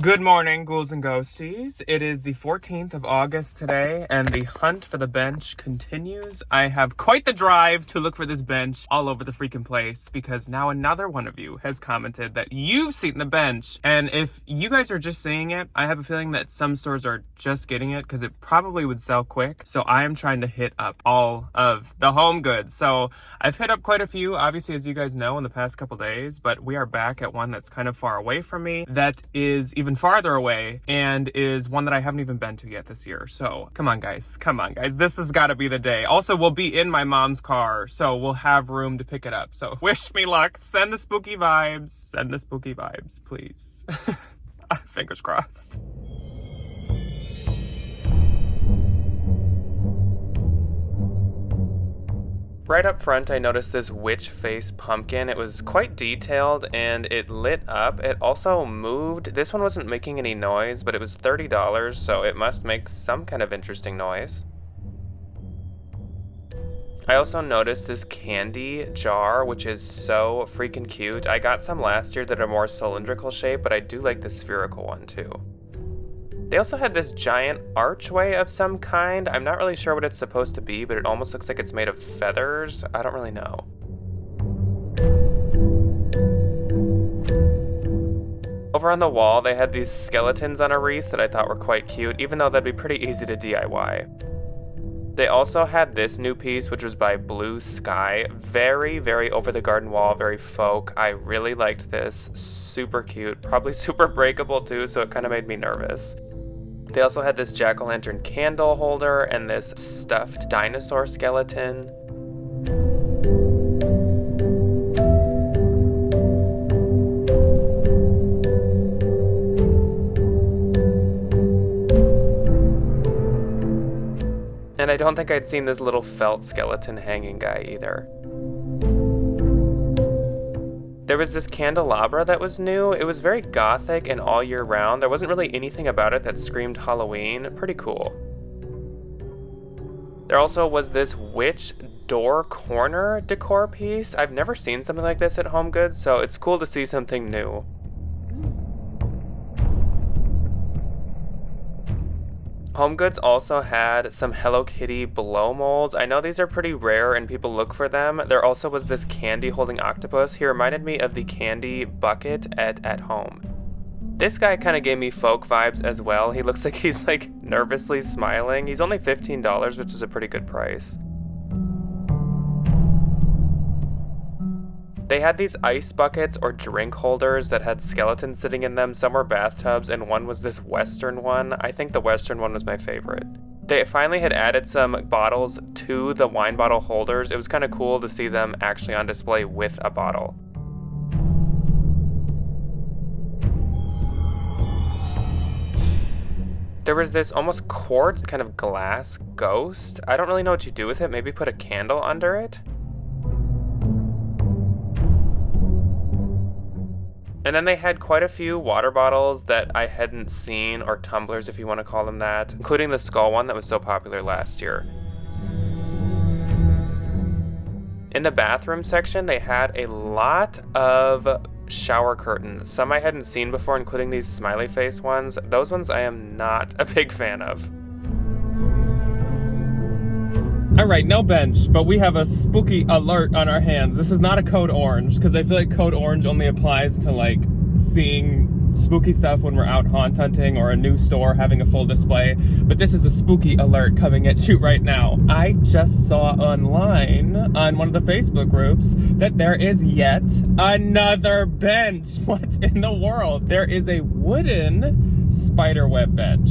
Good morning, ghouls and ghosties. It is the 14th of August today, and the hunt for the bench continues. I have quite the drive to look for this bench all over the freaking place, because now another one of you has commented that you've seen the bench. And if you guys are just seeing it, I have a feeling that some stores are just getting it, because it probably would sell quick. So I am trying to hit up all of the Homegoods. So I've hit up quite a few, obviously, as you guys know, in the past couple days, but we are back at one that's kind of far away from me, that is even farther away, and is one that I haven't even been to yet this year. So come on guys, this has got to be the day. Also, we'll be in my mom's car, so we'll have room to pick it up. So wish me luck. Send the spooky vibes, please. Fingers crossed. Right up front, I noticed this witch face pumpkin. It was quite detailed and it lit up. It also moved. This one wasn't making any noise, but it was $30, so it must make some kind of interesting noise. I also noticed this candy jar, which is so freaking cute. I got some last year that are more cylindrical shape, but I do like the spherical one too. They also had this giant archway of some kind. I'm not really sure what it's supposed to be, but it almost looks like it's made of feathers. I don't really know. Over on the wall, they had these skeletons on a wreath that I thought were quite cute, even though that'd be pretty easy to DIY. They also had this new piece, which was by Blue Sky. Very, very over the garden wall, very folk. I really liked this. Super cute. Probably super breakable too, so it kind of made me nervous. They also had this jack-o'-lantern candle holder and this stuffed dinosaur skeleton. And I don't think I'd seen this little felt skeleton hanging guy either. There was this candelabra that was new. It was very gothic and all year round. There wasn't really anything about it that screamed Halloween. Pretty cool. There also was this witch door corner decor piece. I've never seen something like this at Homegoods, so it's cool to see something new. Homegoods also had some Hello Kitty blow molds. I know these are pretty rare and people look for them. There also was this candy holding octopus. He reminded me of the candy bucket at home. This guy kind of gave me folk vibes as well. He looks like he's like nervously smiling. He's only $15, which is a pretty good price. They had these ice buckets or drink holders that had skeletons sitting in them. Some were bathtubs, and one was this Western one. I think the Western one was my favorite. They finally had added some bottles to the wine bottle holders. It was kind of cool to see them actually on display with a bottle. There was this almost quartz kind of glass ghost. I don't really know what you do with it. Maybe put a candle under it? And then they had quite a few water bottles that I hadn't seen, or tumblers if you want to call them that, including the skull one that was so popular last year. In the bathroom section, they had a lot of shower curtains. Some I hadn't seen before, including these smiley face ones. Those ones I am not a big fan of. All right, no bench, but we have a spooky alert on our hands. This is not a code orange, because I feel like code orange only applies to like seeing spooky stuff when we're out haunt hunting or a new store having a full display. But this is a spooky alert coming at you right now. I just saw online on one of the Facebook groups that there is yet another bench. What in the world? There is a wooden spiderweb bench.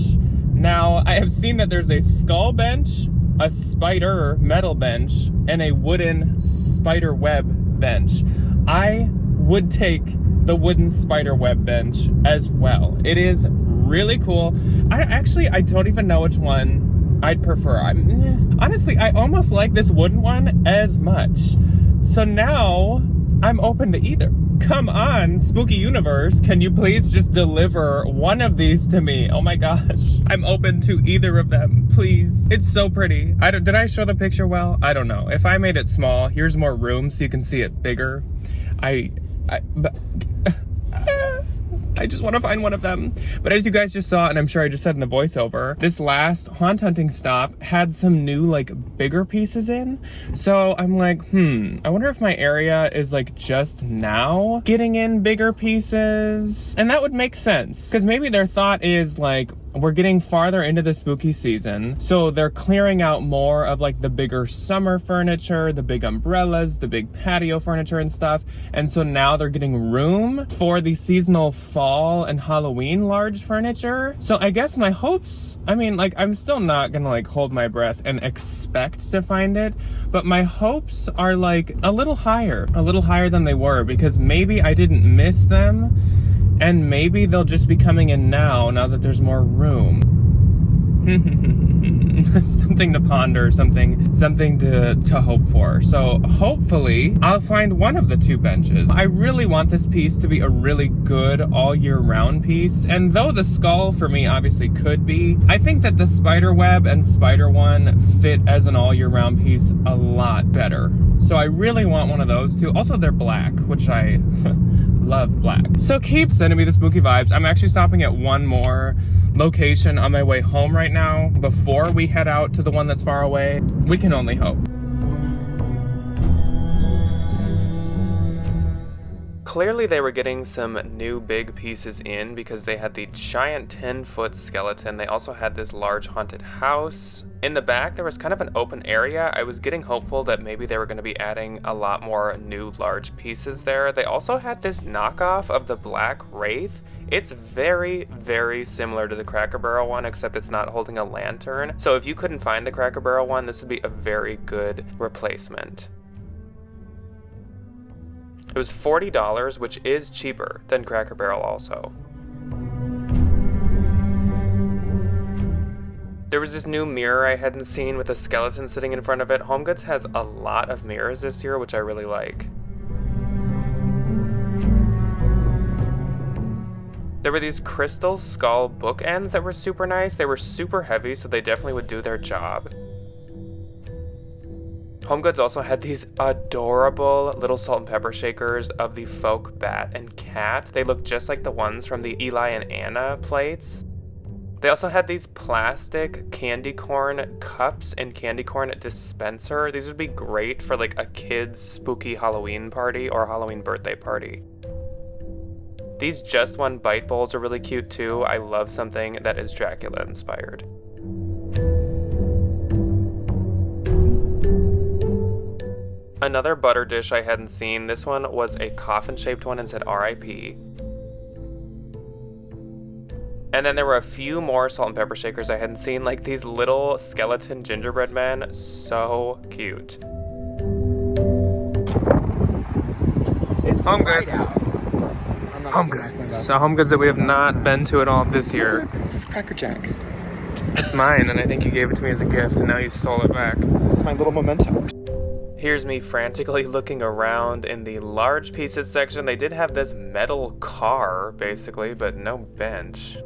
Now, I have seen that there's a skull bench, a spider metal bench, and a wooden spider web bench. I would take the wooden spider web bench as well. It is really cool. I don't even know which one I'd prefer. Honestly, I almost like this wooden one as much. So now I'm open to either. Come on, Spooky Universe, can you please just deliver one of these to me? Oh my gosh, I'm open to either of them, please. It's so pretty. Did I show the picture well? I don't know. If I made it small, here's more room so you can see it bigger. I I just want to find one of them. But as you guys just saw, and I'm sure I just said in the voiceover, this last haunt hunting stop had some new like bigger pieces in. So I'm like, I wonder if my area is like just now getting in bigger pieces. And that would make sense, because maybe their thought is like, we're getting farther into the spooky season, so they're clearing out more of like the bigger summer furniture, the big umbrellas, the big patio furniture and stuff. And so now they're getting room for the seasonal fall and Halloween large furniture. So I guess my hopes, I mean, like, I'm still not gonna like hold my breath and expect to find it, but my hopes are like a little higher than they were, because maybe I didn't miss them. And maybe they'll just be coming in now that there's more room. Something to ponder, something to hope for. So hopefully I'll find one of the two benches. I really want this piece to be a really good all year round piece. And though the skull for me obviously could be, I think that the spider web and spider one fit as an all year round piece a lot better. So I really want one of those two. Also, they're black, which I love black. So keep sending me the spooky vibes. I'm actually stopping at one more location on my way home right now before we head out to the one that's far away. We can only hope. Clearly they were getting some new big pieces in, because they had the giant 10-foot skeleton. They also had this large haunted house. In the back, there was kind of an open area. I was getting hopeful that maybe they were going to be adding a lot more new large pieces there. They also had this knockoff of the Black Wraith. It's very, very similar to the Cracker Barrel one, except it's not holding a lantern. So if you couldn't find the Cracker Barrel one, this would be a very good replacement. It was $40, which is cheaper than Cracker Barrel also. There was this new mirror I hadn't seen with a skeleton sitting in front of it. Homegoods has a lot of mirrors this year, which I really like. There were these crystal skull bookends that were super nice. They were super heavy, so they definitely would do their job. Homegoods also had these adorable little salt and pepper shakers of the folk bat and cat. They look just like the ones from the Eli and Anna plates. They also had these plastic candy corn cups and candy corn dispenser. These would be great for like a kid's spooky Halloween party or Halloween birthday party. These Just One Bite bowls are really cute too. I love something that is Dracula inspired. Another butter dish I hadn't seen. This one was a coffin-shaped one and said R.I.P. And then there were a few more salt and pepper shakers I hadn't seen, like these little skeleton gingerbread men. So cute. It's Homegoods. Homegoods. So Homegoods that we have not been to at all this year. This is Cracker Jack. It's mine, and I think you gave it to me as a gift, and now you stole it back. It's my little memento. Here's me frantically looking around in the large pieces section. They did have this metal car, basically, but no bench.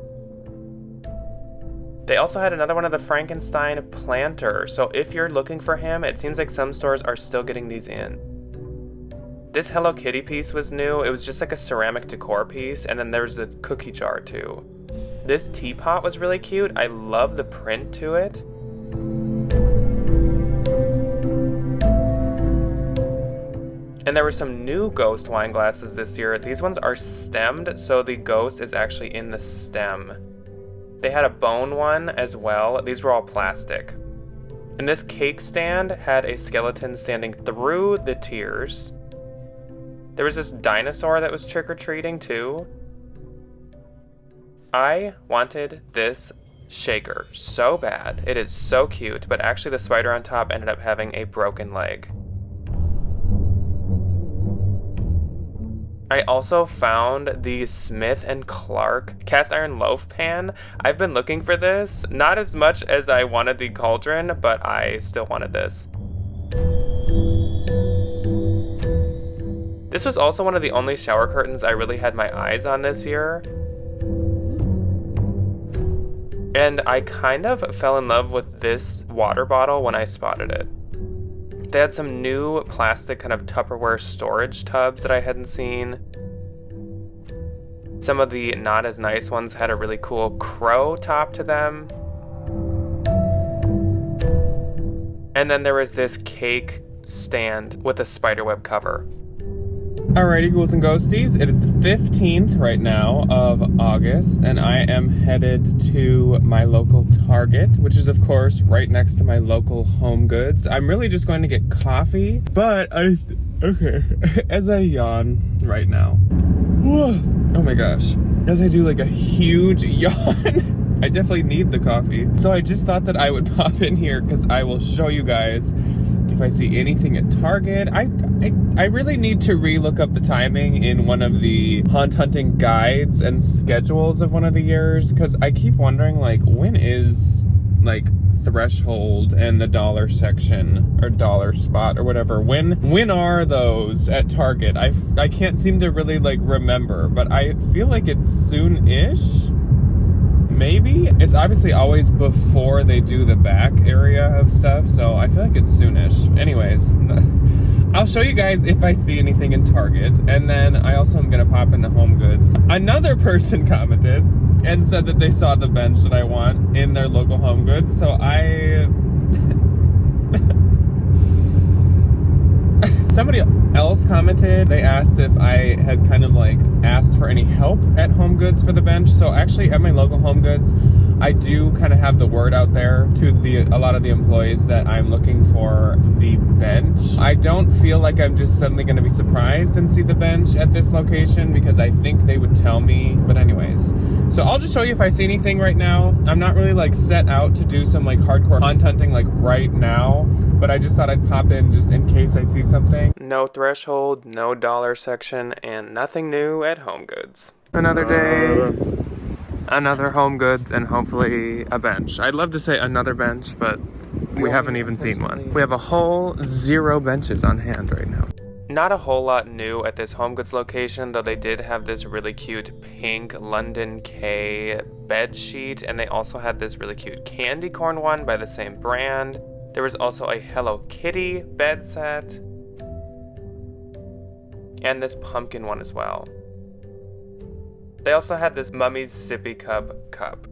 They also had another one of the Frankenstein planter, so if you're looking for him, it seems like some stores are still getting these in. This Hello Kitty piece was new. It was just like a ceramic decor piece, and then there's a cookie jar too. This teapot was really cute. I love the print to it. And there were some new ghost wine glasses this year. These ones are stemmed, so the ghost is actually in the stem. They had a bone one as well. These were all plastic. And this cake stand had a skeleton standing through the tiers. There was this dinosaur that was trick-or-treating too. I wanted this shaker so bad. It is so cute, but actually the spider on top ended up having a broken leg. I also found the Smith & Clark cast iron loaf pan. I've been looking for this, not as much as I wanted the cauldron, but I still wanted this. This was also one of the only shower curtains I really had my eyes on this year. And I kind of fell in love with this water bottle when I spotted it. They had some new plastic kind of Tupperware storage tubs that I hadn't seen. Some of the not as nice ones had a really cool crow top to them. And then there was this cake stand with a spiderweb cover. Alrighty, ghouls and ghosties, it is the 15th right now of August, and I am headed to my local Target, which is of course right next to my local Homegoods. I'm really just going to get coffee, but okay, as I yawn right now. Oh my gosh, as I do like a huge yawn. I definitely need the coffee. So I just thought that I would pop in here because I will show you guys if I see anything at Target. I really need to re-look up the timing in one of the haunt hunting guides and schedules of one of the years, because I keep wondering, like, when is like threshold and the dollar section or dollar spot or whatever, when are those at Target? I can't seem to really like remember, but I feel like it's soon-ish. Maybe? It's obviously always before they do the back area of stuff, so I feel like it's soonish. Anyways, I'll show you guys if I see anything in Target, and then I also am gonna pop into Homegoods. Another person commented and said that they saw the bench that I want in their local Homegoods, so somebody else commented, they asked if I had kind of like asked for any help at Homegoods for the bench. So actually at my local Homegoods, I do kind of have the word out there to a lot of the employees that I'm looking for the bench. I don't feel like I'm just suddenly going to be surprised and see the bench at this location, because I think they would tell me. But anyways, so I'll just show you if I see anything right now. I'm not really like set out to do some like hardcore haunt hunting like right now, but I just thought I'd pop in just in case I see something. No threshold, no dollar section, and nothing new at Homegoods. Another day, another Homegoods, and hopefully a bench. I'd love to say another bench, but we haven't even seen one. We have a whole 0 benches on hand right now. Not a whole lot new at this Homegoods location, though they did have this really cute pink London K bed sheet, and they also had this really cute candy corn one by the same brand. There was also a Hello Kitty bed set, and this pumpkin one as well. They also had this Mummy's Sippy cup.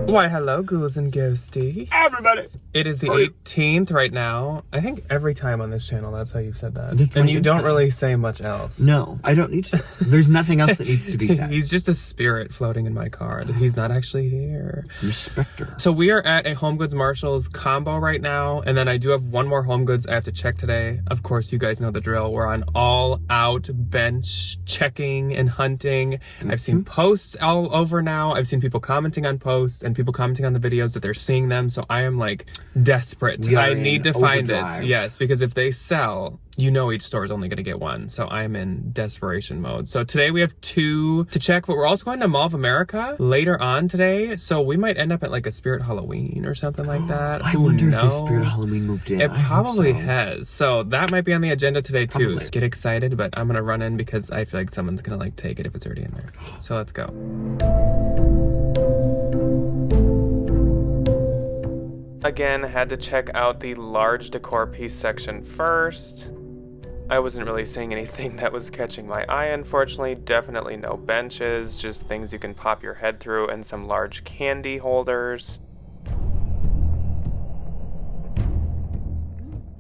Why, hello, ghouls and ghosties. Everybody! It is the 18th right now. I think every time on this channel, that's how you've said that. And you don't really say much else. No, I don't need to. There's nothing else that needs to be said. He's just a spirit floating in my car. He's not actually here. Respecter. So we are at a Homegoods Marshalls combo right now. And then I do have one more Homegoods I have to check today. Of course, you guys know the drill. We're on all out bench checking and hunting. I've seen posts all over now. I've seen people commenting on posts and people commenting on the videos that they're seeing them. So I am like desperate. I need to find it. Yes, because if they sell, you know each store is only going to get one. So I'm in desperation mode. So today we have 2 to check, but we're also going to Mall of America later on today. So we might end up at like a Spirit Halloween or something like that. I wonder if the Spirit Halloween moved in. It probably has. So that might be on the agenda today too. So get excited, but I'm going to run in because I feel like someone's going to like take it if it's already in there. So let's go. Again, had to check out the large decor piece section first. I wasn't really seeing anything that was catching my eye, unfortunately. Definitely no benches, just things you can pop your head through and some large candy holders.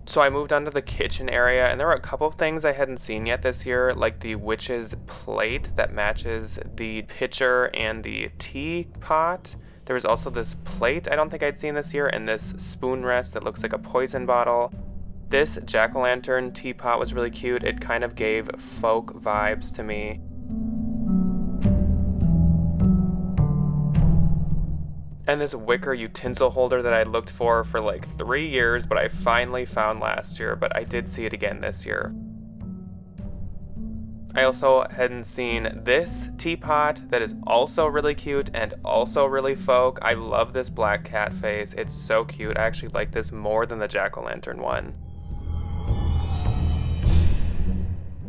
So I moved on to the kitchen area, and there were a couple of things I hadn't seen yet this year, like the witch's plate that matches the pitcher and the teapot. There was also this plate I don't think I'd seen this year, and this spoon rest that looks like a poison bottle. This jack-o'-lantern teapot was really cute. It kind of gave folk vibes to me. And this wicker utensil holder that I looked for like 3 years, but I finally found last year, but I did see it again this year. I also hadn't seen this teapot that is also really cute and also really folk. I love this black cat face. It's so cute. I actually like this more than the jack-o'-lantern one.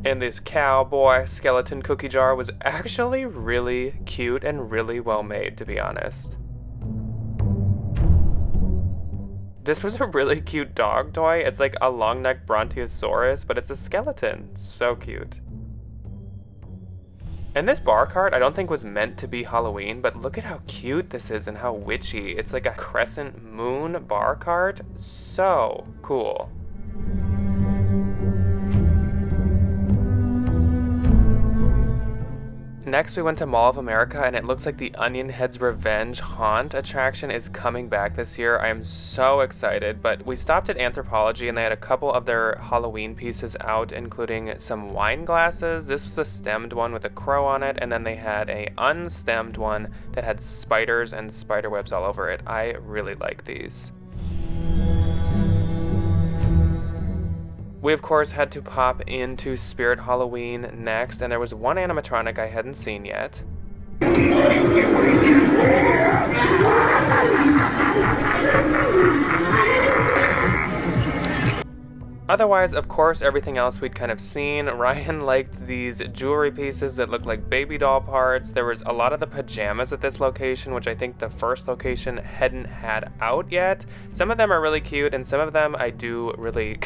And this cowboy skeleton cookie jar was actually really cute and really well made, to be honest. This was a really cute dog toy. It's like a long-necked brontosaurus, but it's a skeleton. So cute. And this bar cart I don't think was meant to be Halloween, but look at how cute this is and how witchy. It's like a crescent moon bar cart. So cool. Next, we went to Mall of America, and it looks like the Onion Head's Revenge Haunt attraction is coming back this year. I am so excited, but we stopped at Anthropologie, and they had a couple of their Halloween pieces out, including some wine glasses. This was a stemmed one with a crow on it, and then they had a unstemmed one that had spiders and spider webs all over it. I really like these. We of course had to pop into Spirit Halloween next, and there was one animatronic I hadn't seen yet. Otherwise, of course, everything else we'd kind of seen. Ryan liked these jewelry pieces that looked like baby doll parts. There was a lot of the pajamas at this location, which I think the first location hadn't had out yet. Some of them are really cute, and some of them I do really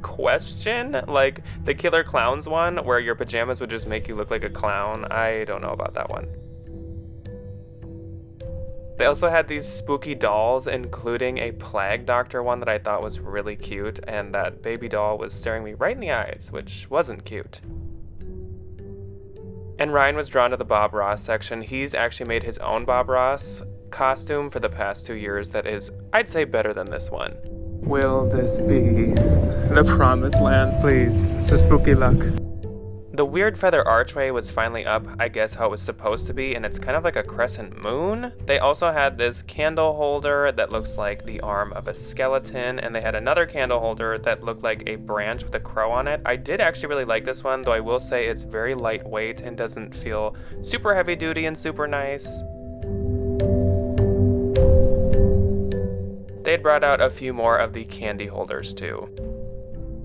question. Like the Killer Clowns one, where your pajamas would just make you look like a clown. I don't know about that one. They also had these spooky dolls, including a Plague Doctor one that I thought was really cute, and that baby doll was staring me right in the eyes, which wasn't cute. And Ryan was drawn to the Bob Ross section. He's actually made his own Bob Ross costume for the past 2 years that is, I'd say, better than this one. Will this be the promised land, please? The spooky luck. The weird feather archway was finally up, I guess how it was supposed to be, and it's kind of like a crescent moon. They also had this candle holder that looks like the arm of a skeleton, and they had another candle holder that looked like a branch with a crow on it. I did actually really like this one, though I will say it's very lightweight and doesn't feel super heavy duty and super nice. They'd brought out a few more of the candy holders too.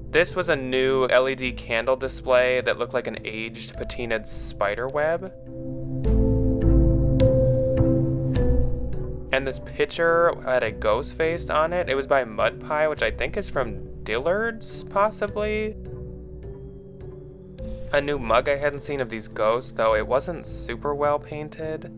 This was a new LED candle display that looked like an aged patinaed spider web. And this picture had a ghost face on it. It was by Mud Pie, which I think is from Dillard's, possibly. A new mug I hadn't seen of these ghosts, though it wasn't super well painted.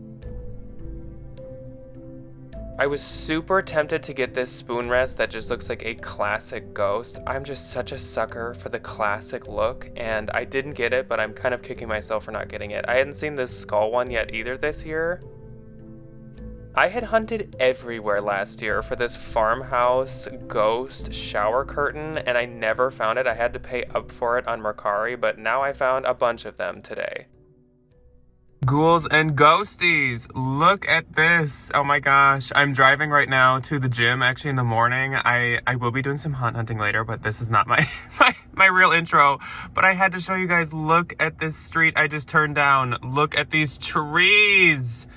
I was super tempted to get this spoon rest that just looks like a classic ghost. I'm just such a sucker for the classic look, and I didn't get it, but I'm kind of kicking myself for not getting it. I hadn't seen this skull one yet either this year. I had hunted everywhere last year for this farmhouse ghost shower curtain, and I never found it. I had to pay up for it on Mercari, but now I found a bunch of them today. Ghouls and ghosties, look at this. Oh my gosh, I'm driving right now to the gym actually in the morning. I will be doing some haunt hunting later, but this is not my real intro. But I had to show you guys, look at this street I just turned down. Look at these trees.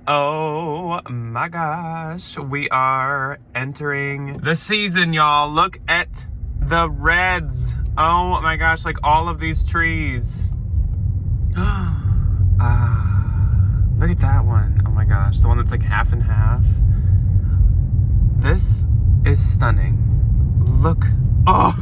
Oh my gosh, we are entering the season, y'all. Look at the reds. Oh my gosh, like all of these trees. Look at that one. Oh my gosh, the one that's like half and half. This is stunning. Look. Oh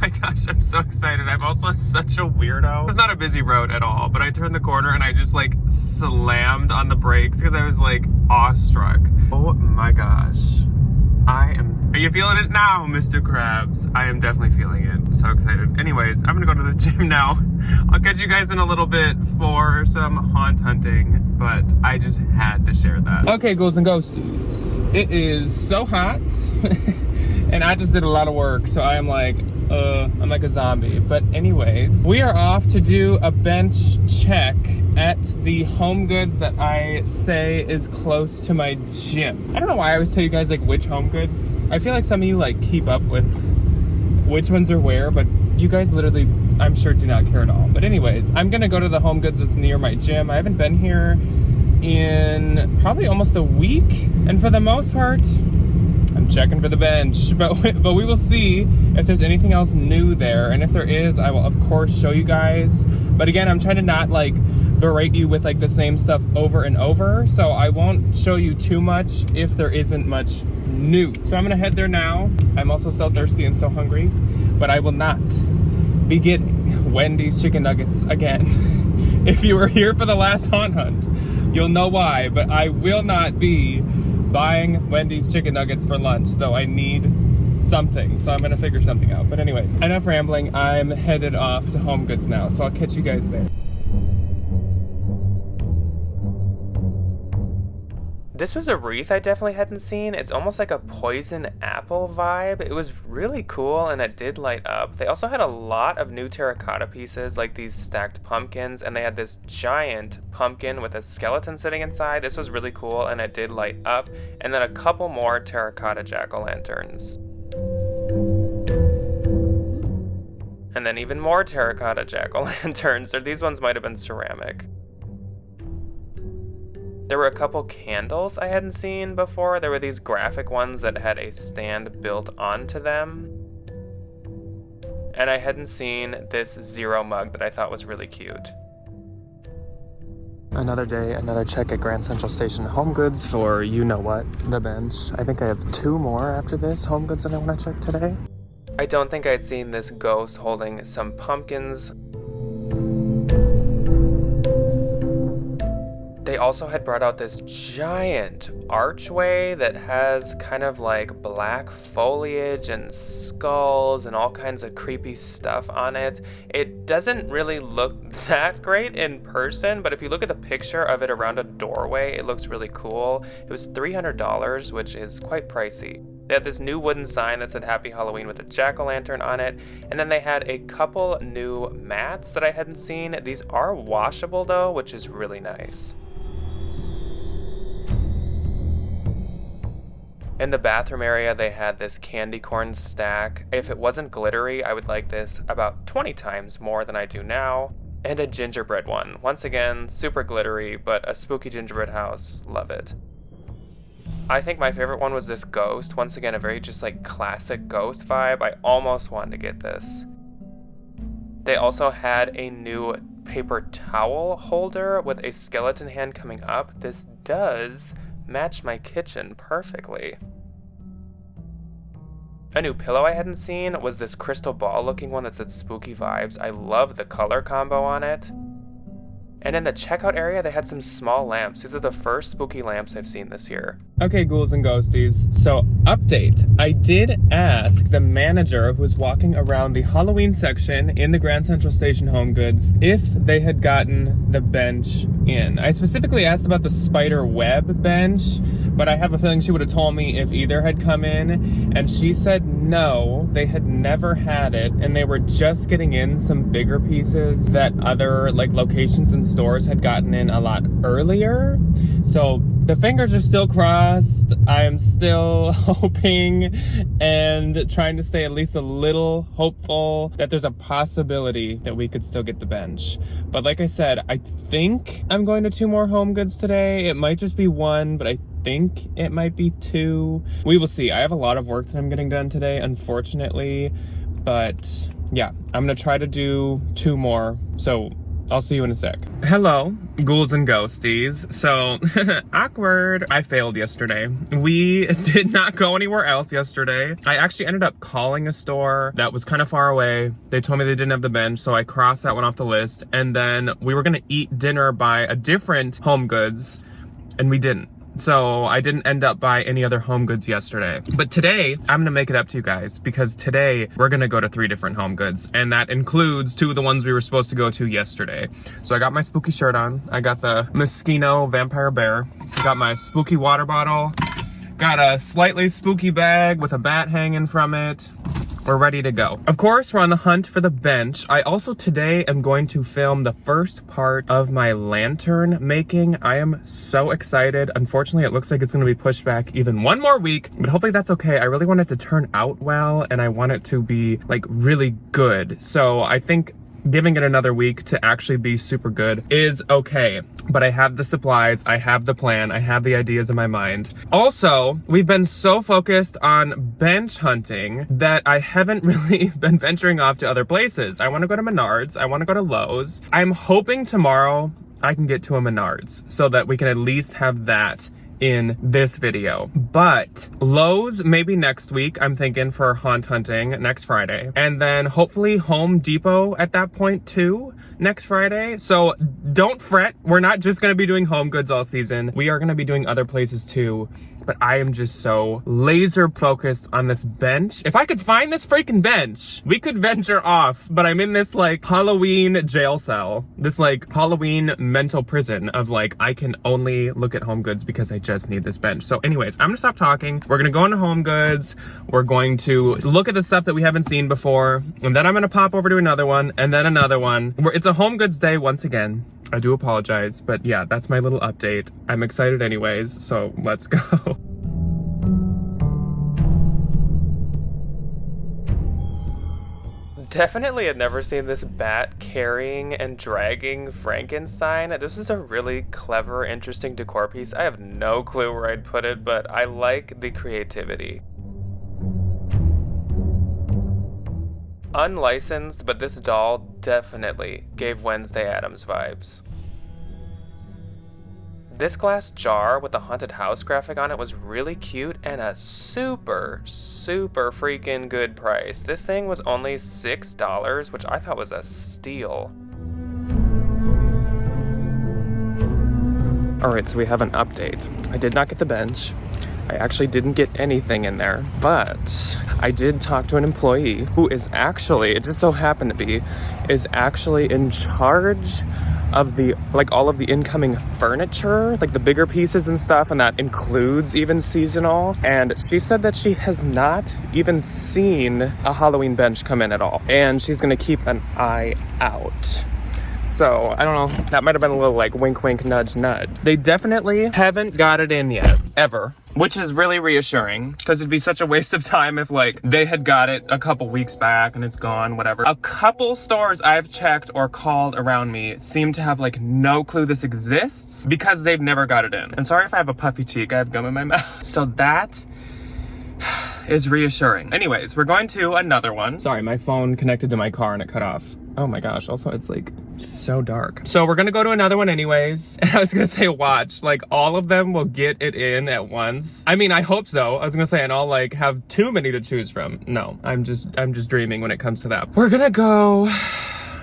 my gosh, I'm so excited. I'm also such a weirdo. It's not a busy road at all, but I turned the corner and I just like slammed on the brakes because I was like awestruck. Oh my gosh. Are you feeling it now, Mr. Krabs? I am definitely feeling it. So excited. Anyways, I'm gonna go to the gym now. I'll catch you guys in a little bit for some haunt hunting, but I just had to share that. Okay, ghouls and ghosties. It is so hot, and I just did a lot of work, so I am like, I'm like a zombie. But anyways, we are off to do a bench check at the Homegoods that I say is close to my gym. I don't know why I always tell you guys like which Homegoods. I feel like some of you like keep up with which ones are where, but you guys literally, I'm sure, do not care at all. But anyways, I'm gonna go to the Homegoods that's near my gym. I haven't been here in probably almost a week, and for the most part, I'm checking for the bench, but we will see if there's anything else new there, and if there is, I will of course show you guys. But again, I'm trying to not like berate you with like the same stuff over and over, so I won't show you too much if there isn't much new. So I'm gonna head there now. I'm also so thirsty and so hungry, but I will not be getting Wendy's chicken nuggets again. If you were here for the last haunt hunt, you'll know why, but I will not be buying Wendy's chicken nuggets for lunch, though I need something, so I'm gonna figure something out. But anyways, enough rambling. I'm headed off to Homegoods now, so I'll catch you guys there. This was a wreath I definitely hadn't seen. It's almost like a poison apple vibe. It was really cool and it did light up. They also had a lot of new terracotta pieces, like these stacked pumpkins, and they had this giant pumpkin with a skeleton sitting inside. This was really cool and it did light up. And then a couple more terracotta jack-o'-lanterns. And then even more terracotta jack-o'-lanterns, or these ones might have been ceramic. There were a couple candles I hadn't seen before. There were these graphic ones that had a stand built onto them. And I hadn't seen this zero mug that I thought was really cute. Another day, another check at Grand Central Station Homegoods for you know what, the bench. I think I have 2 more after this Homegoods that I want to check today. I don't think I'd seen this ghost holding some pumpkins. They also had brought out this giant archway that has kind of like black foliage and skulls and all kinds of creepy stuff on it. It doesn't really look that great in person, but if you look at the picture of it around a doorway, it looks really cool. It was $300, which is quite pricey. They had this new wooden sign that said Happy Halloween with a jack-o'-lantern on it, and then they had a couple new mats that I hadn't seen. These are washable though, which is really nice. In the bathroom area, they had this candy corn stack. If it wasn't glittery, I would like this about 20 times more than I do now. And a gingerbread one. Once again, super glittery, but a spooky gingerbread house. Love it. I think my favorite one was this ghost. Once again, a very just like classic ghost vibe. I almost wanted to get this. They also had a new paper towel holder with a skeleton hand coming up. This does match my kitchen perfectly. A new pillow I hadn't seen was this crystal ball looking one that said spooky vibes. I love the color combo on it. And in the checkout area, they had some small lamps. These are the first spooky lamps I've seen this year. Okay, ghouls and ghosties. So, update. I did ask the manager who was walking around the Halloween section in the Grand Central Station Homegoods if they had gotten the bench in. I specifically asked about the spider web bench, but I have a feeling she would have told me if either had come in, and she said no, they had never had it, and they were just getting in some bigger pieces that other like locations and stores had gotten in a lot earlier. So the fingers are still crossed. I'm still hoping and trying to stay at least a little hopeful that there's a possibility that we could still get the bench. But like I said, I think I'm going to 2 more Homegoods today. It might just be 1, but I think it might be 2. We will see. I have a lot of work that I'm getting done today, unfortunately. But yeah, I'm gonna try to do 2 more. So I'll see you in a sec. Hello, ghouls and ghosties. So, awkward. I failed yesterday. We did not go anywhere else yesterday. I actually ended up calling a store that was kind of far away. They told me they didn't have the bench, so I crossed that one off the list. And then we were gonna eat dinner by a different Homegoods, and we didn't. So I didn't end up by any other Homegoods yesterday. But today, I'm gonna make it up to you guys, because today we're gonna go to 3 different Homegoods, and that includes 2 of the ones we were supposed to go to yesterday. So I got my spooky shirt on. I got the Moschino vampire bear. I got my spooky water bottle. Got a slightly spooky bag with a bat hanging from it. We're ready to go. Of course, we're on the hunt for the bench. I also today am going to film the first part of my lantern making. I am so excited. Unfortunately, it looks like it's gonna be pushed back even 1 more week, but hopefully that's okay. I really want it to turn out well, and I want it to be like really good. So I think giving it another week to actually be super good is okay. But I have the supplies, I have the plan, I have the ideas in my mind. Also, we've been so focused on bench hunting that I haven't really been venturing off to other places. I wanna go to Menards, I wanna go to Lowe's. I'm hoping tomorrow I can get to a Menards so that we can at least have that in this video. But Lowe's maybe next week, I'm thinking, for haunt hunting next Friday. And then hopefully Home Depot at that point too, next Friday. So don't fret, we're not just gonna be doing Homegoods all season. We are gonna be doing other places too. But I am just so laser focused on this bench. If I could find this freaking bench, we could venture off. But I'm in this like Halloween jail cell, this like Halloween mental prison of like, I can only look at Homegoods because I just need this bench. So anyways, I'm gonna stop talking. We're gonna go into Homegoods. We're going to look at the stuff that we haven't seen before. And then I'm gonna pop over to another one and then another one. It's a Homegoods day once again. I do apologize, but yeah, that's my little update. I'm excited anyways, so let's go. Definitely had never seen this bat carrying and dragging Frankenstein. This is a really clever, interesting decor piece. I have no clue where I'd put it, but I like the creativity. Unlicensed, but this doll definitely gave Wednesday Addams vibes. This glass jar with the haunted house graphic on it was really cute and a super freaking good price. This thing was only $6, which I thought was a steal. Alright, so we have an update. I did not get the bench. I actually didn't get anything in there, but I did talk to an employee who is actually, it just so happened to be, is actually in charge of the, like, all of the incoming furniture, like the bigger pieces and stuff, and that includes even seasonal. And she said that she has not even seen a Halloween bench come in at all, and she's gonna keep an eye out. So, I don't know, that might have been a little like wink wink nudge nudge. They definitely haven't got it in yet, ever. Which is really reassuring, because it'd be such a waste of time if like they had got it a couple weeks back and it's gone, whatever. A couple stores I've checked or called around me seem to have like no clue this exists because they've never got it in. And sorry if I have a puffy cheek, I have gum in my mouth. So that is reassuring. Anyways, we're going to another one. Sorry, my phone connected to my car and it cut off. Oh my gosh, also it's like so dark. So we're gonna go to another one anyways. And I was gonna say, watch, like all of them will get it in at once. I mean, I hope so. I was gonna say, and I'll like have too many to choose from. No, I'm just dreaming when it comes to that. We're gonna go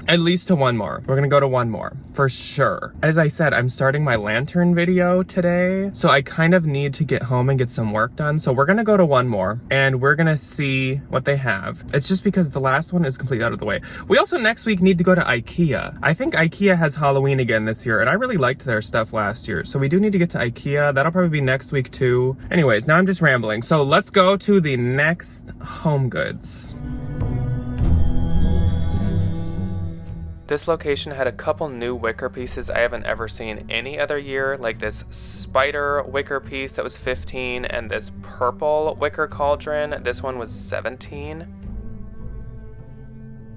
at least to one more. We're gonna go to one more for sure. As I said, I'm starting my lantern video today, so I kind of need to get home and get some work done. So we're gonna go to one more and we're gonna see what they have. It's just because the last one is completely out of the way. We also next week need to go to IKEA. I think IKEA has Halloween again this year, and I really liked their stuff last year. So we do need to get to IKEA. That'll probably be next week too. Anyways, now I'm just rambling. So let's go to the next Homegoods. This location had a couple new wicker pieces I haven't ever seen any other year, like this spider wicker piece that was $15 and this purple wicker cauldron. This one was $17.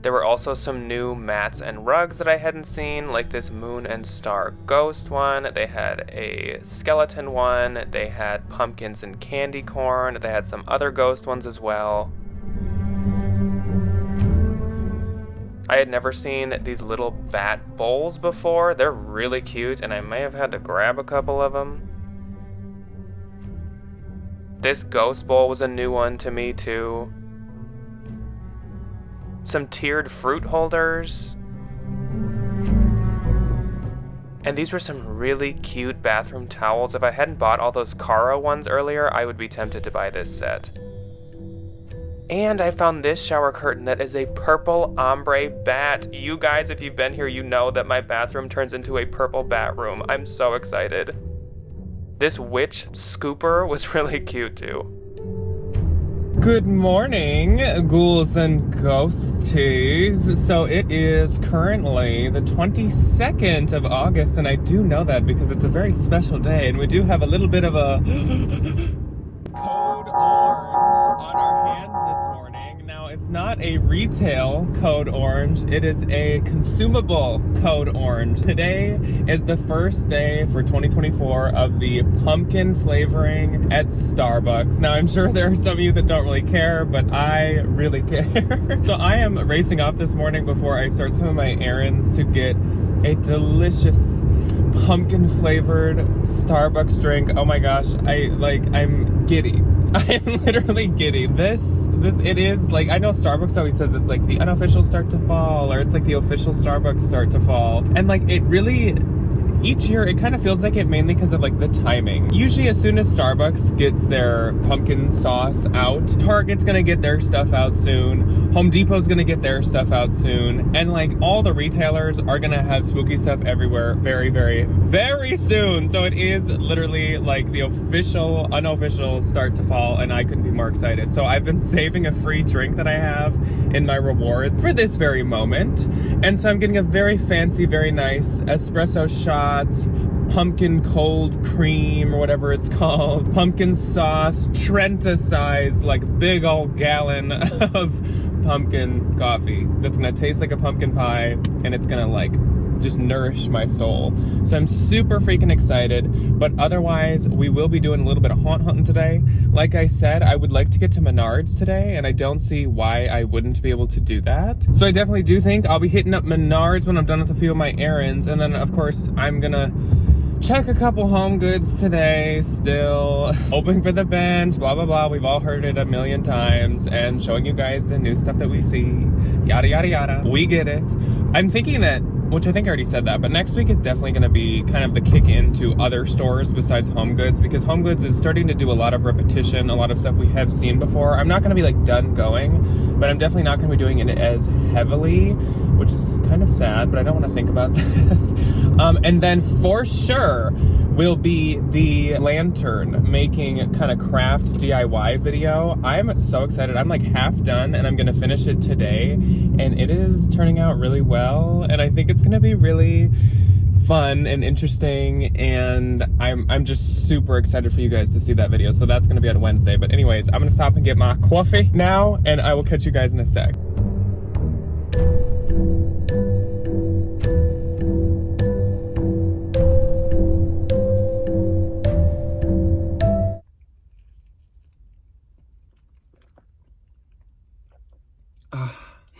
There were also some new mats and rugs that I hadn't seen, like this moon and star ghost one. They had a skeleton one. They had pumpkins and candy corn. They had some other ghost ones as well. I had never seen these little bat bowls before. They're really cute, and I may have had to grab a couple of them. This ghost bowl was a new one to me too. Some tiered fruit holders. And these were some really cute bathroom towels. If I hadn't bought all those Cara ones earlier, I would be tempted to buy this set. And I found this shower curtain that is a purple ombre bat. You guys, if you've been here, you know that my bathroom turns into a purple bat room. I'm so excited. This witch scooper was really cute too. Good morning, ghouls and ghosties. So it is currently the 22nd of August, and I do know that because it's a very special day, and we do have a little bit of a code orange on our hands this morning. Now, it's not a retail code orange, it is a consumable code orange. Today is the first day for 2024 of the pumpkin flavoring at Starbucks. Now, I'm sure there are some of you that don't really care, but I really care. So I am racing off this morning before I start some of my errands to get a delicious pumpkin flavored Starbucks drink. Oh my gosh, I'm giddy. I'm literally giddy. It is like, I know Starbucks always says it's like the unofficial start to fall, or it's like the official Starbucks start to fall. And like, it really, each year it kind of feels like it, mainly because of like the timing. Usually as soon as Starbucks gets their pumpkin sauce out, Target's gonna get their stuff out soon. Home Depot's gonna get their stuff out soon. And like, all the retailers are gonna have spooky stuff everywhere very, very, very soon. So it is literally like the official, unofficial start to fall, and I couldn't be more excited. So I've been saving a free drink that I have in my rewards for this very moment. And so I'm getting a very fancy, very nice espresso shots, pumpkin cold cream, or whatever it's called, pumpkin sauce, Trenta-sized, like big old gallon of pumpkin coffee that's gonna taste like a pumpkin pie, and it's gonna like just nourish my soul. So I'm super freaking excited. But otherwise, we will be doing a little bit of haunt hunting today. Like I said, I would like to get to Menards today, and I don't see why I wouldn't be able to do that. So I definitely do think I'll be hitting up Menards when I'm done with a few of my errands, and then of course I'm gonna check a couple Homegoods today, still hoping for the bench, blah blah blah. We've all heard it a million times, and showing you guys the new stuff that we see, yada yada yada. We get it. I'm thinking that, which I think I already said that, but next week is definitely going to be kind of the kick into other stores besides Homegoods, because Homegoods is starting to do a lot of repetition, a lot of stuff we have seen before. I'm not going to be like done going, but I'm definitely not going to be doing it as heavily, which is kind of sad, but I don't want to think about that. And then for sure will be the lantern making kind of craft DIY video. I'm so excited. I'm like half done, and I'm gonna finish it today, and it is turning out really well, and I think it's gonna be really fun and interesting, and I'm just super excited for you guys to see that video. So that's gonna be on Wednesday. But anyways, I'm gonna stop and get my coffee now, and I will catch you guys in a sec.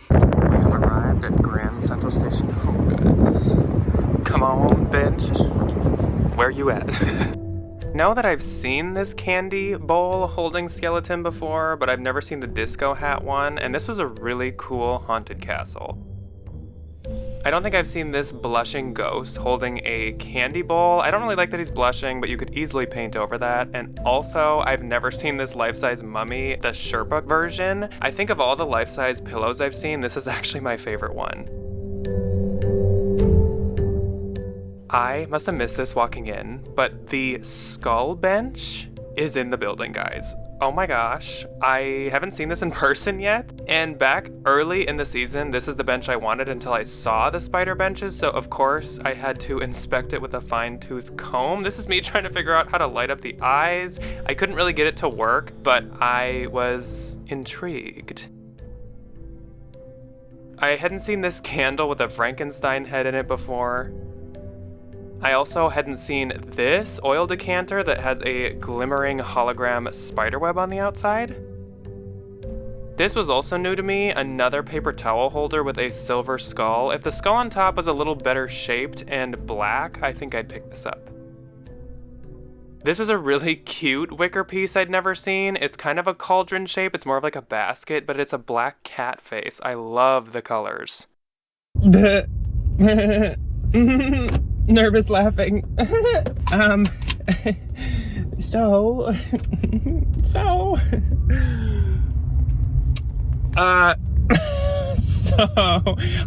We have arrived at Grand Central Station Homegoods. Come on, bench. Where you at? Know that I've seen this candy bowl holding skeleton before, but I've never seen the disco hat one, and this was a really cool haunted castle. I don't think I've seen this blushing ghost holding a candy bowl. I don't really like that he's blushing, but you could easily paint over that. And also, I've never seen this life-size mummy, the Sherpa version. I think of all the life-size pillows I've seen, this is actually my favorite one. I must have missed this walking in, but the skull bench is in the building, guys. Oh my gosh, I haven't seen this in person yet. And back early in the season, this is the bench I wanted until I saw the spider benches. So of course I had to inspect it with a fine-tooth comb. This is me trying to figure out how to light up the eyes. I couldn't really get it to work, but I was intrigued. I hadn't seen this candle with a Frankenstein head in it before. I also hadn't seen this oil decanter that has a glimmering hologram spiderweb on the outside. This was also new to me, another paper towel holder with a silver skull. If the skull on top was a little better shaped and black, I think I'd pick this up. This was a really cute wicker piece I'd never seen. It's kind of a cauldron shape, it's more of like a basket, but it's a black cat face. I love the colors. Nervous laughing. So I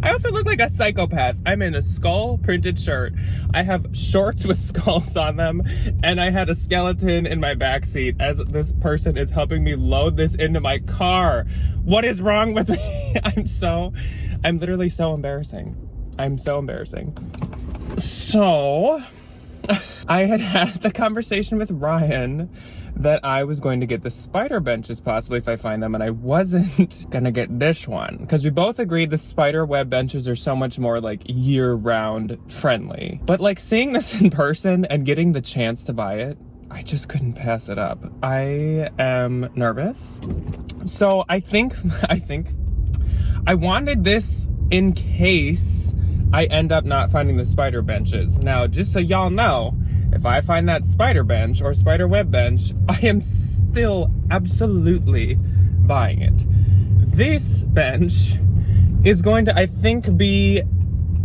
also look like a psychopath. I'm in a skull printed shirt. I have shorts with skulls on them, and I had a skeleton in my backseat as this person is helping me load this into my car. What is wrong with me? I'm literally so embarrassing. I'm so embarrassing. So, I had the conversation with Ryan that I was going to get the spider benches possibly if I find them, and I wasn't gonna get this one because we both agreed the spider web benches are so much more like year-round friendly. But like seeing this in person and getting the chance to buy it, I just couldn't pass it up. I am nervous. So I think I wanted this in case I end up not finding the spider benches. Now, just so y'all know, if I find that spider bench or spider web bench, I am still absolutely buying it. This bench is going to, I think, be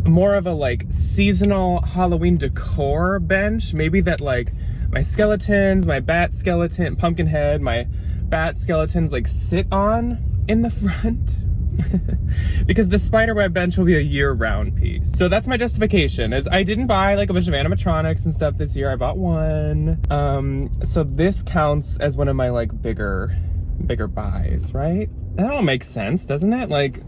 more of a like seasonal Halloween decor bench. Maybe that like my skeletons, my bat skeleton, pumpkin head, my bat skeletons like sit on in the front. Because the spiderweb bench will be a year-round piece. So that's my justification, is I didn't buy like a bunch of animatronics and stuff this year. I bought one. So this counts as one of my like bigger buys, right? That all makes sense, doesn't it? Like,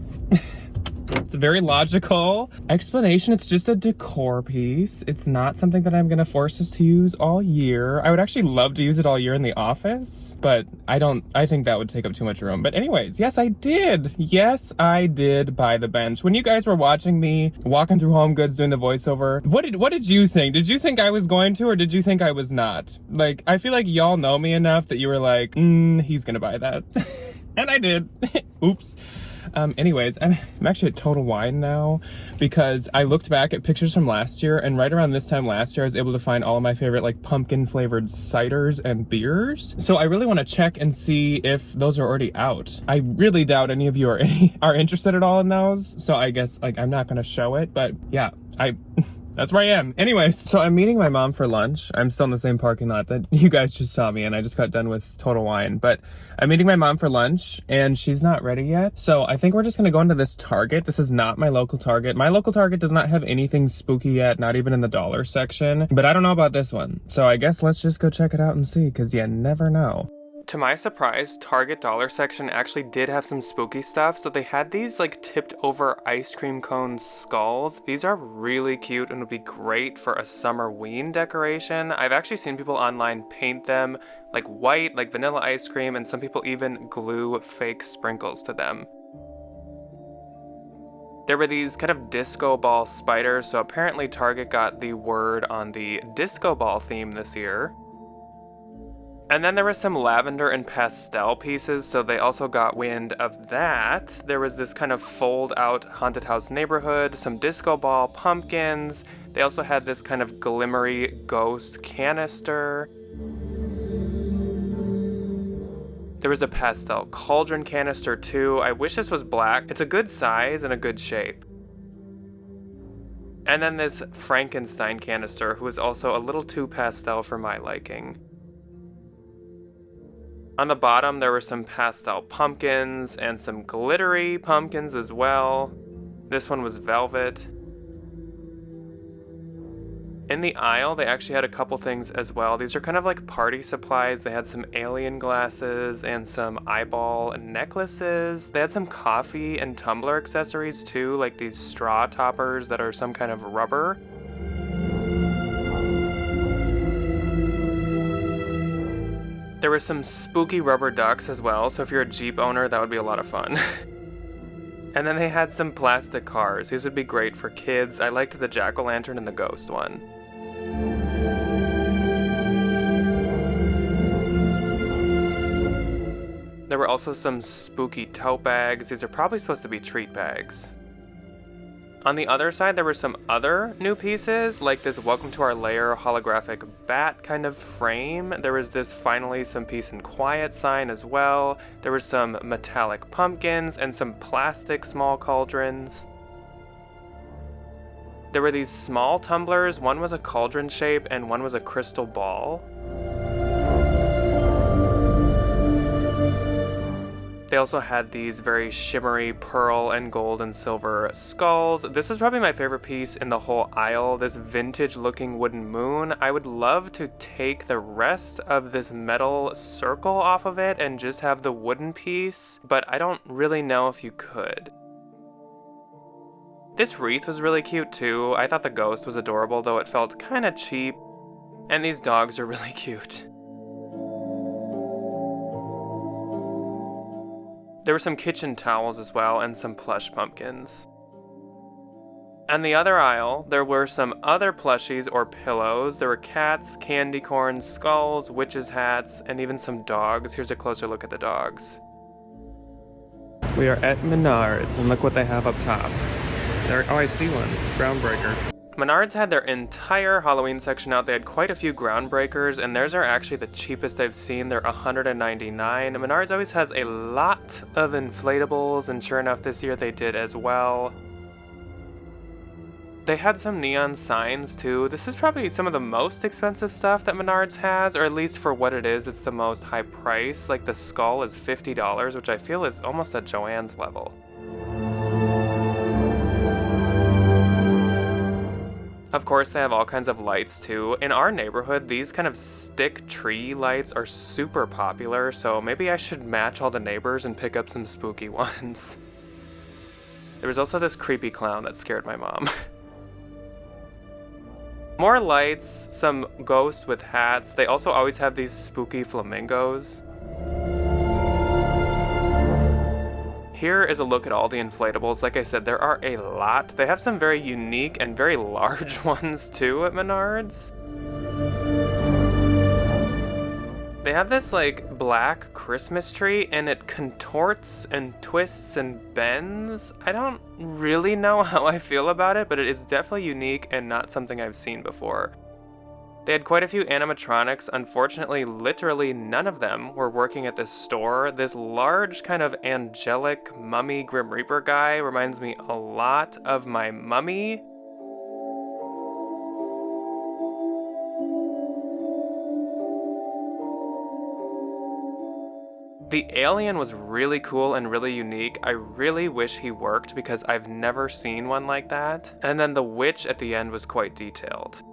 it's a very logical explanation. It's just a decor piece. It's not something that I'm gonna force us to use all year. I would actually love to use it all year in the office, but I think that would take up too much room. But anyways, yes, I did. Yes, I did buy the bench. When you guys were watching me walking through Homegoods doing the voiceover, what did you think? Did you think I was going to, or did you think I was not? Like, I feel like y'all know me enough that you were like, he's gonna buy that. And I did. Oops. Anyways, I'm actually at Total Wine now because I looked back at pictures from last year, and right around this time last year, I was able to find all of my favorite like pumpkin flavored ciders and beers. So I really want to check and see if those are already out. I really doubt any of you are interested at all in those. So I guess like I'm not going to show it, but yeah, that's where I am. Anyways, so I'm meeting my mom for lunch. I'm still in the same parking lot that you guys just saw me in. I just got done with Total Wine, but I'm meeting my mom for lunch and she's not ready yet. So I think we're just gonna go into this Target. This is not my local Target. My local Target does not have anything spooky yet, not even in the dollar section, but I don't know about this one. So I guess let's just go check it out and see, because you never know. To my surprise, Target dollar section actually did have some spooky stuff. So they had these like tipped over ice cream cone skulls. These are really cute and would be great for a summerween decoration. I've actually seen people online paint them like white, like vanilla ice cream, and some people even glue fake sprinkles to them. There were these kind of disco ball spiders, so apparently Target got the word on the disco ball theme this year. And then there was some lavender and pastel pieces, so they also got wind of that. There was this kind of fold out haunted house neighborhood, some disco ball pumpkins. They also had this kind of glimmery ghost canister. There was a pastel cauldron canister too. I wish this was black. It's a good size and a good shape. And then this Frankenstein canister, who is also a little too pastel for my liking. On the bottom, there were some pastel pumpkins and some glittery pumpkins as well. This one was velvet. In the aisle, they actually had a couple things as well. These are kind of like party supplies. They had some alien glasses and some eyeball necklaces. They had some coffee and tumbler accessories too, like these straw toppers that are some kind of rubber. There were some spooky rubber ducks as well, so if you're a Jeep owner, that would be a lot of fun. And then they had some plastic cars. These would be great for kids. I liked the jack-o'-lantern and the ghost one. There were also some spooky tote bags. These are probably supposed to be treat bags. On the other side, there were some other new pieces, like this Welcome to Our Lair holographic bat kind of frame. There was this Finally Some Peace and Quiet sign as well. There were some metallic pumpkins and some plastic small cauldrons. There were these small tumblers. One was a cauldron shape and one was a crystal ball. They also had these very shimmery pearl and gold and silver skulls. This was probably my favorite piece in the whole aisle, this vintage looking wooden moon. I would love to take the rest of this metal circle off of it and just have the wooden piece, but I don't really know if you could. This wreath was really cute too. I thought the ghost was adorable, though it felt kind of cheap. And these dogs are really cute. There were some kitchen towels as well and some plush pumpkins. On the other aisle, there were some other plushies or pillows. There were cats, candy corns, skulls, witches' hats, and even some dogs. Here's a closer look at the dogs. We are at Menards, and look what they have up top. There, oh, I see one. Groundbreaker. Menards had their entire Halloween section out. They had quite a few groundbreakers, and theirs are actually the cheapest I've seen. They're $199. Menards always has a lot of inflatables, and sure enough, this year they did as well. They had some neon signs too. This is probably some of the most expensive stuff that Menards has, or at least for what it is, it's the most high price. Like the skull is $50, which I feel is almost at Joann's level. Of course, they have all kinds of lights too. In our neighborhood, these kind of stick tree lights are super popular, so maybe I should match all the neighbors and pick up some spooky ones. There was also this creepy clown that scared my mom. More lights, some ghosts with hats. They also always have these spooky flamingos. Here is a look at all the inflatables. Like I said, there are a lot. They have some very unique and very large ones too at Menards. They have this like black Christmas tree and it contorts and twists and bends. I don't really know how I feel about it, but it is definitely unique and not something I've seen before. They had quite a few animatronics. Unfortunately, literally none of them were working at this store. This large kind of angelic mummy Grim Reaper guy reminds me a lot of my mummy. The alien was really cool and really unique. I really wish he worked because I've never seen one like that. And then the witch at the end was quite detailed.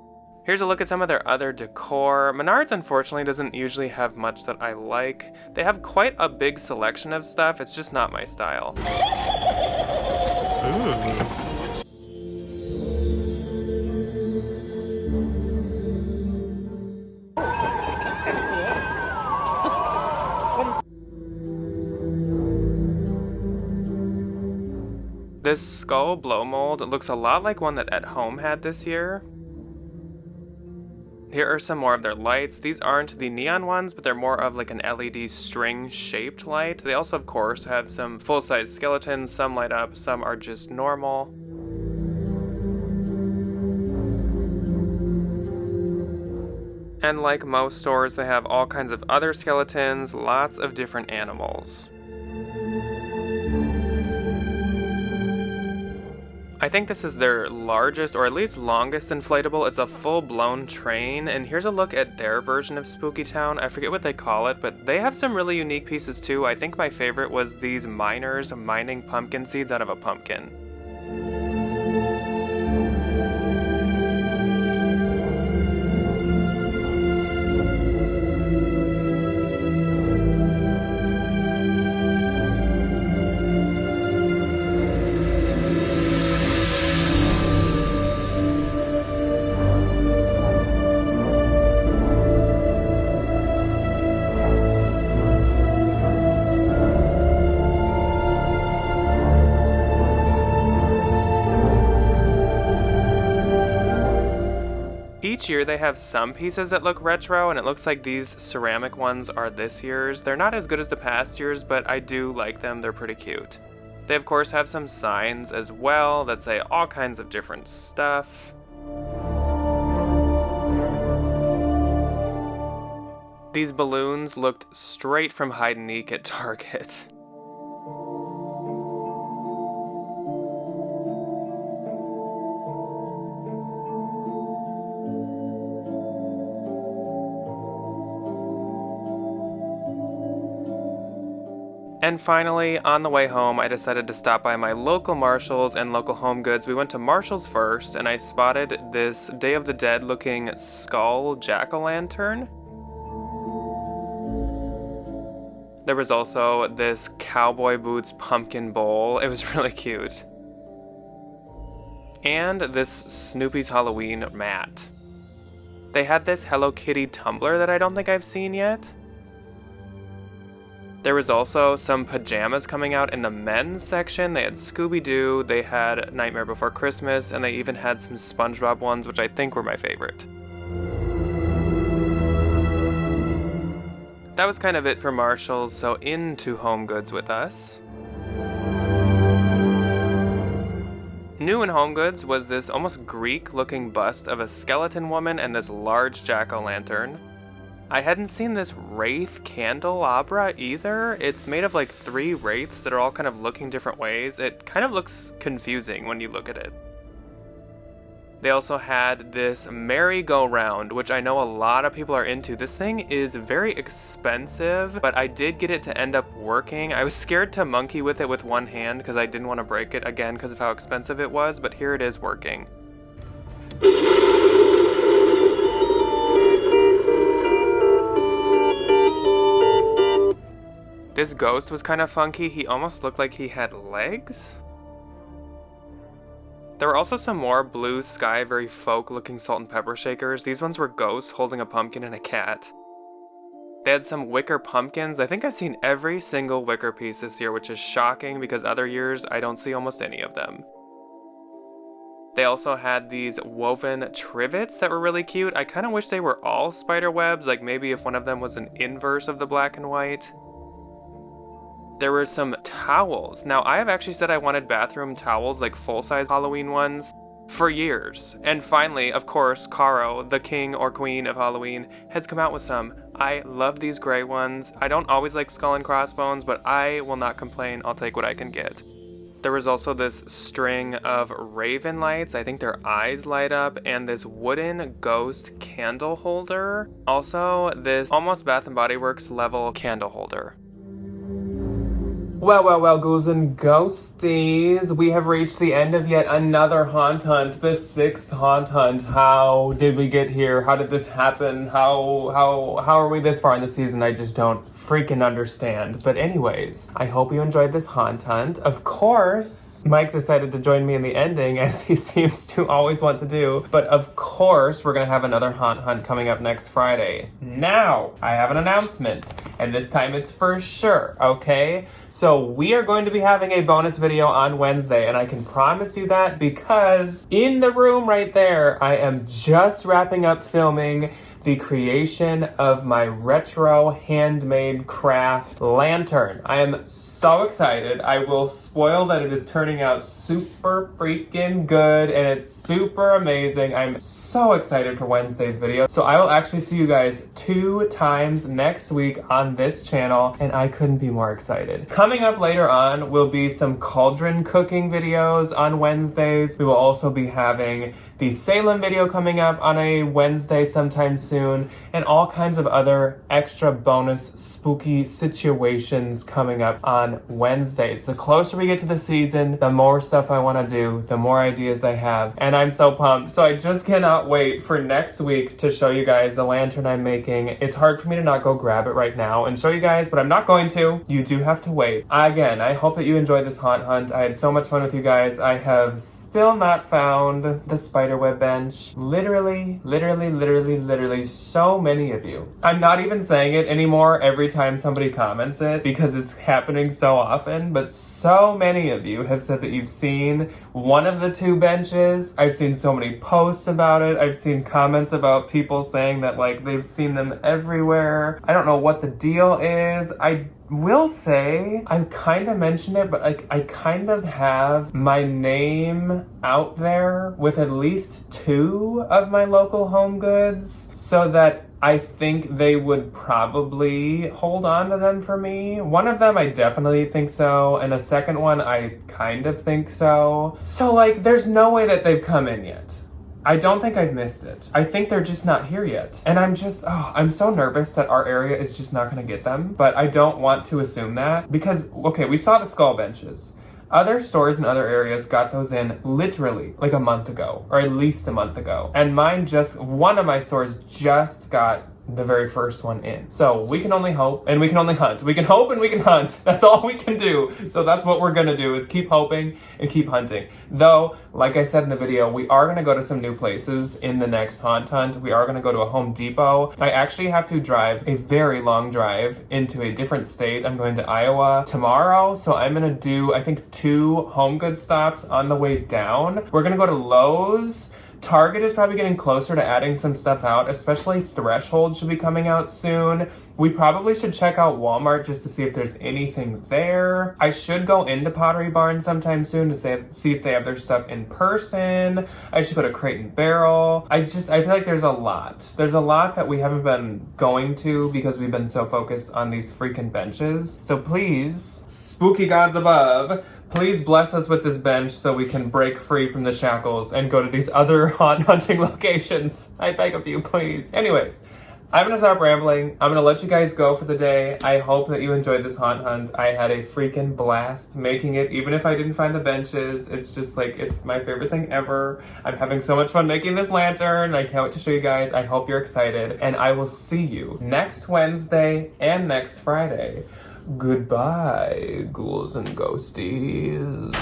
Here's a look at some of their other decor. Menards unfortunately doesn't usually have much that I like. They have quite a big selection of stuff, it's just not my style. Ooh. This skull blow mold looks a lot like one that At Home had this year. Here are some more of their lights. These aren't the neon ones, but they're more of like an LED string-shaped light. They also, of course, have some full-size skeletons. Some light up, some are just normal. And like most stores, they have all kinds of other skeletons, lots of different animals. I think this is their largest, or at least longest inflatable. It's a full-blown train, and here's a look at their version of Spooky Town. I forget what they call it, but they have some really unique pieces too. I think my favorite was these miners mining pumpkin seeds out of a pumpkin. Each year they have some pieces that look retro, and it looks like these ceramic ones are this year's. They're not as good as the past years, but I do like them. They're pretty cute. They of course have some signs as well that say all kinds of different stuff. These balloons looked straight from Hide and Eek at Target. And finally, on the way home, I decided to stop by my local Marshalls and local Homegoods. We went to Marshalls first, and I spotted this Day of the Dead looking skull jack-o'-lantern. There was also this cowboy boots pumpkin bowl. It was really cute. And this Snoopy's Halloween mat. They had this Hello Kitty tumbler that I don't think I've seen yet. There was also some pajamas coming out in the men's section. They had Scooby-Doo, they had Nightmare Before Christmas, and they even had some SpongeBob ones, which I think were my favorite. That was kind of it for Marshalls, so into Homegoods with us. New in Homegoods was this almost Greek-looking bust of a skeleton woman and this large jack-o'-lantern. I hadn't seen this wraith candelabra either. It's made of like 3 wraiths that are all kind of looking different ways. It kind of looks confusing when you look at it. They also had this merry-go-round, which I know a lot of people are into. This thing is very expensive, but I did get it to end up working. I was scared to monkey with it with one hand because I didn't want to break it again because of how expensive it was, but here it is working. This ghost was kind of funky. He almost looked like he had legs. There were also some more blue sky, very folk-looking salt and pepper shakers. These ones were ghosts holding a pumpkin and a cat. They had some wicker pumpkins. I think I've seen every single wicker piece this year, which is shocking because other years I don't see almost any of them. They also had these woven trivets that were really cute. I kind of wish they were all spider webs, like maybe if one of them was an inverse of the black and white. There were some towels. Now, I have actually said I wanted bathroom towels, like full-size Halloween ones, for years. And finally, of course, Caro, the king or queen of Halloween, has come out with some. I love these gray ones. I don't always like skull and crossbones, but I will not complain. I'll take what I can get. There was also this string of raven lights. I think their eyes light up, and this wooden ghost candle holder. Also, this almost Bath & Body Works level candle holder. Well, ghouls and ghosties, we have reached the end of yet another haunt hunt, the 6th haunt hunt. How did we get here? How did this happen? How are we this far in the season? I just don't freaking understand. But anyways, I hope you enjoyed this haunt hunt. Of course, Mike decided to join me in the ending, as he seems to always want to do. But of course, we're gonna have another haunt hunt coming up next Friday. Now, I have an announcement, and this time it's for sure, okay? So we are going to be having a bonus video on Wednesday, and I can promise you that because in the room right there, I am just wrapping up filming the creation of my retro handmade craft lantern. I am so excited. I will spoil that it is turning out super freaking good and it's super amazing. I'm so excited for Wednesday's video. So I will actually see you guys 2 times next week on this channel, and I couldn't be more excited. Coming up later on will be some cauldron cooking videos on Wednesdays. We will also be having the Salem video coming up on a Wednesday sometime soon, and all kinds of other extra bonus spooky situations coming up on Wednesdays. The closer we get to the season, the more stuff I want to do, the more ideas I have, and I'm so pumped. So I just cannot wait for next week to show you guys the lantern I'm making. It's hard for me to not go grab it right now and show you guys, but I'm not going to. You do have to wait. Again, I hope that you enjoyed this haunt hunt. I had so much fun with you guys. I have still not found the spiderweb bench. Literally, so many of you. I'm not even saying it anymore every time somebody comments it because it's happening so often, but so many of you have said that you've seen one of the 2 benches. I've seen so many posts about it. I've seen comments about people saying that like they've seen them everywhere. I don't know what the deal is. I will say, I kind of mentioned it, but I kind of have my name out there with at least 2 of my local Homegoods so that I think they would probably hold on to them for me. One of them I definitely think so, and a second one I kind of think so. So like, there's no way that they've come in yet. I don't think I've missed it. I think they're just not here yet. And I'm so nervous that our area is just not gonna get them, but I don't want to assume that because, okay, we saw the skull benches. Other stores in other areas got those in literally like a month ago, or at least a month ago. And one of my stores just got the very first one in. So we can only hope and we can only hunt. We can hope and we can hunt. That's all we can do. So that's what we're gonna do, is keep hoping and keep hunting. Though, like I said in the video, we are gonna go to some new places in the next haunt hunt. We are gonna go to a Home Depot. I actually have to drive a very long drive into a different state. I'm going to Iowa tomorrow. So I'm gonna do, I think, 2 HomeGoods stops on the way down. We're gonna go to Lowe's, Target is probably getting closer to adding some stuff out, especially Threshold should be coming out soon. We probably should check out Walmart just to see if there's anything there. I should go into Pottery Barn sometime soon to see if they have their stuff in person. I should go to Crate and Barrel. I feel like there's a lot. There's a lot that we haven't been going to because we've been so focused on these freaking benches. So please, spooky gods above, please bless us with this bench so we can break free from the shackles and go to these other haunt hunting locations. I beg of you, please. Anyways, I'm gonna stop rambling. I'm gonna let you guys go for the day. I hope that you enjoyed this haunt hunt. I had a freaking blast making it, even if I didn't find the benches. It's just like, it's my favorite thing ever. I'm having so much fun making this lantern. I can't wait to show you guys. I hope you're excited. And I will see you next Wednesday and next Friday. Goodbye, ghouls and ghosties.